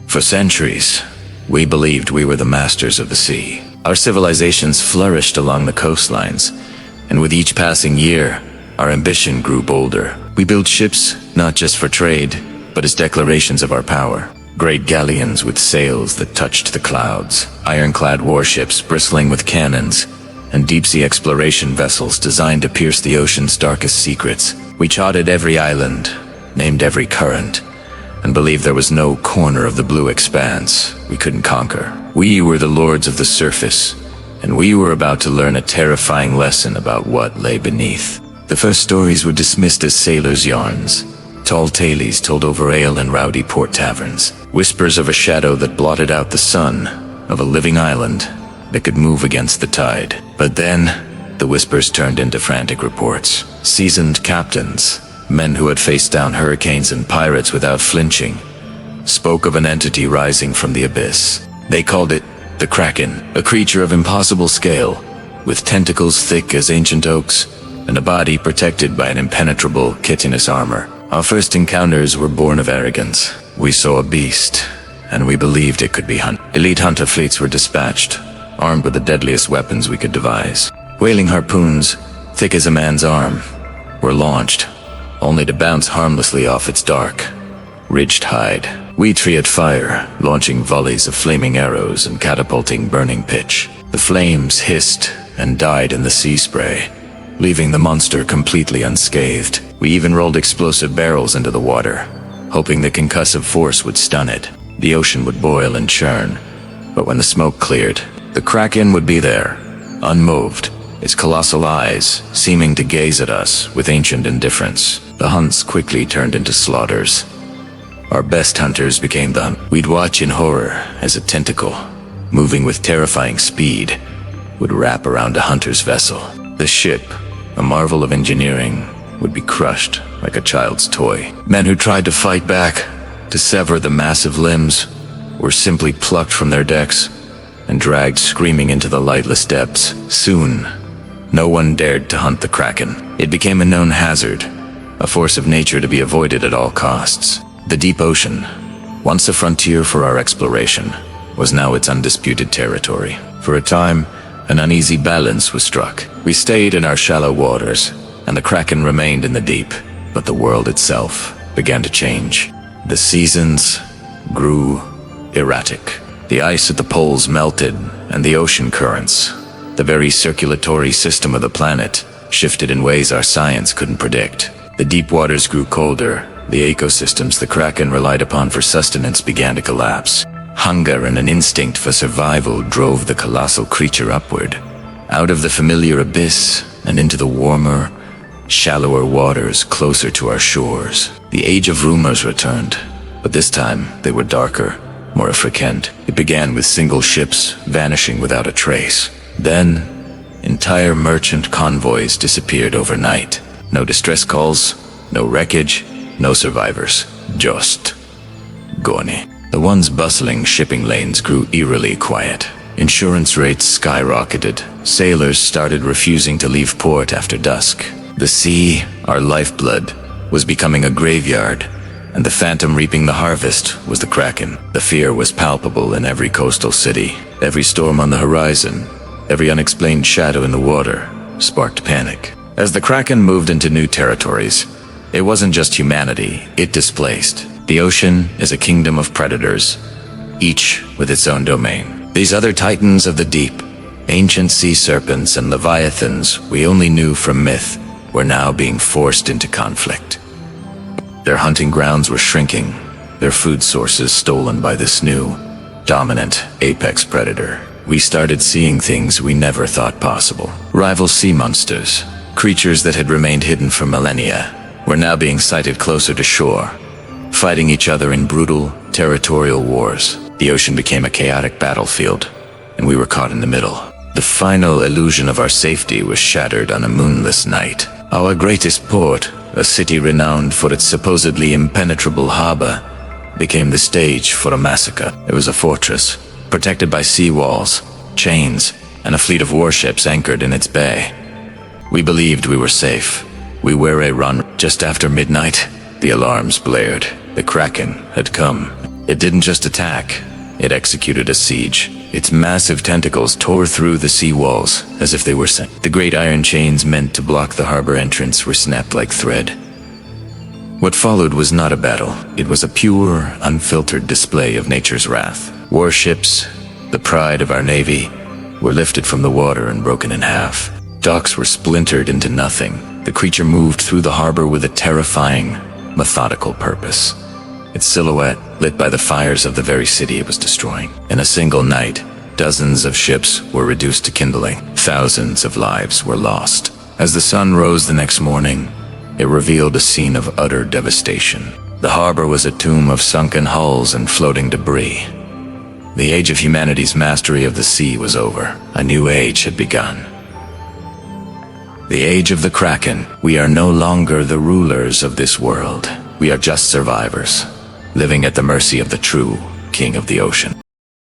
For centuries, we believed we were the masters of the sea. Our civilizations flourished along the coastlines, and with each passing year, our ambition grew bolder. We built ships not just for trade, but as declarations of our power. Great galleons with sails that touched the clouds, ironclad warships bristling with cannons, and deep-sea exploration vessels designed to pierce the ocean's darkest secrets. We charted every island, named every current, and believed there was no corner of the blue expanse we couldn't conquer. We were the lords of the surface, and we were about to learn a terrifying lesson about what lay beneath. The first stories were dismissed as sailors' yarns, tall tales told over ale in rowdy port taverns, whispers of a shadow that blotted out the sun, of a living island that could move against the tide. But then, the whispers turned into frantic reports. Seasoned captains, men who had faced down hurricanes and pirates without flinching, spoke of an entity rising from the abyss. They called it the Kraken, a creature of impossible scale, with tentacles thick as ancient oaks, and a body protected by an impenetrable chitinous armor. Our first encounters were born of arrogance. We saw a beast, and we believed it could be hunted. Elite hunter fleets were dispatched, armed with the deadliest weapons we could devise. Whaling harpoons, thick as a man's arm, were launched, only to bounce harmlessly off its dark, ridged hide. We treated fire, launching volleys of flaming arrows and catapulting burning pitch. The flames hissed and died in the sea spray, leaving the monster completely unscathed. We even rolled explosive barrels into the water, hoping the concussive force would stun it. The ocean would boil and churn, but when the smoke cleared, the Kraken would be there, unmoved, its colossal eyes seeming to gaze at us with ancient indifference. The hunts quickly turned into slaughters. Our best hunters became the hunt. We'd watch in horror as a tentacle, moving with terrifying speed, would wrap around a hunter's vessel. The ship, a marvel of engineering, would be crushed like a child's toy. Men who tried to fight back, to sever the massive limbs, were simply plucked from their decks and dragged screaming into the lightless depths. Soon, no one dared to hunt the Kraken. It became a known hazard, a force of nature to be avoided at all costs. The deep ocean, once a frontier for our exploration, was now its undisputed territory. For a time, an uneasy balance was struck. We stayed in our shallow waters, and the Kraken remained in the deep, but the world itself began to change. The seasons grew erratic. The ice at the poles melted, and the ocean currents, the very circulatory system of the planet, shifted in ways our science couldn't predict. The deep waters grew colder. The ecosystems the Kraken relied upon for sustenance began to collapse. Hunger and an instinct for survival drove the colossal creature upward, out of the familiar abyss and into the warmer, shallower waters closer to our shores. The age of rumors returned, but this time they were darker, more frequent. It began with single ships vanishing without a trace. Then, entire merchant convoys disappeared overnight. No distress calls, no wreckage, no survivors, just gone. The once bustling shipping lanes grew eerily quiet. Insurance rates skyrocketed. Sailors started refusing to leave port after dusk. The sea, our lifeblood, was becoming a graveyard, and the phantom reaping the harvest was the Kraken. The fear was palpable in every coastal city. Every storm on the horizon, every unexplained shadow in the water, sparked panic. As the Kraken moved into new territories, it wasn't just humanity it displaced. The ocean is a kingdom of predators, each with its own domain. These other titans of the deep, ancient sea serpents and leviathans we only knew from myth, were now being forced into conflict. Their hunting grounds were shrinking, their food sources stolen by this new, dominant apex predator. We started seeing things we never thought possible. Rival sea monsters, creatures that had remained hidden for millennia, were now being sighted closer to shore, fighting each other in brutal, territorial wars. The ocean became a chaotic battlefield, and we were caught in the middle. The final illusion of our safety was shattered on a moonless night. Our greatest port, a city renowned for its supposedly impenetrable harbor, became the stage for a massacre. It was a fortress, protected by sea walls, chains, and a fleet of warships anchored in its bay. We believed we were safe. We were a run. Just after midnight, the alarms blared. The Kraken had come. It didn't just attack, it executed a siege. Its massive tentacles tore through the sea walls as if they were sent. The great iron chains meant to block the harbor entrance were snapped like thread. What followed was not a battle. It was a pure, unfiltered display of nature's wrath. Warships, the pride of our navy, were lifted from the water and broken in half. Docks were splintered into nothing. The creature moved through the harbor with a terrifying, methodical purpose. Its silhouette lit by the fires of the very city it was destroying. In a single night, dozens of ships were reduced to kindling. Thousands of lives were lost. As the sun rose the next morning, it revealed a scene of utter devastation. The harbor was a tomb of sunken hulls and floating debris. The age of humanity's mastery of the sea was over. A new age had begun. The age of the Kraken. We are no longer the rulers of this world. We are just survivors, living at the mercy of the true King of the Ocean.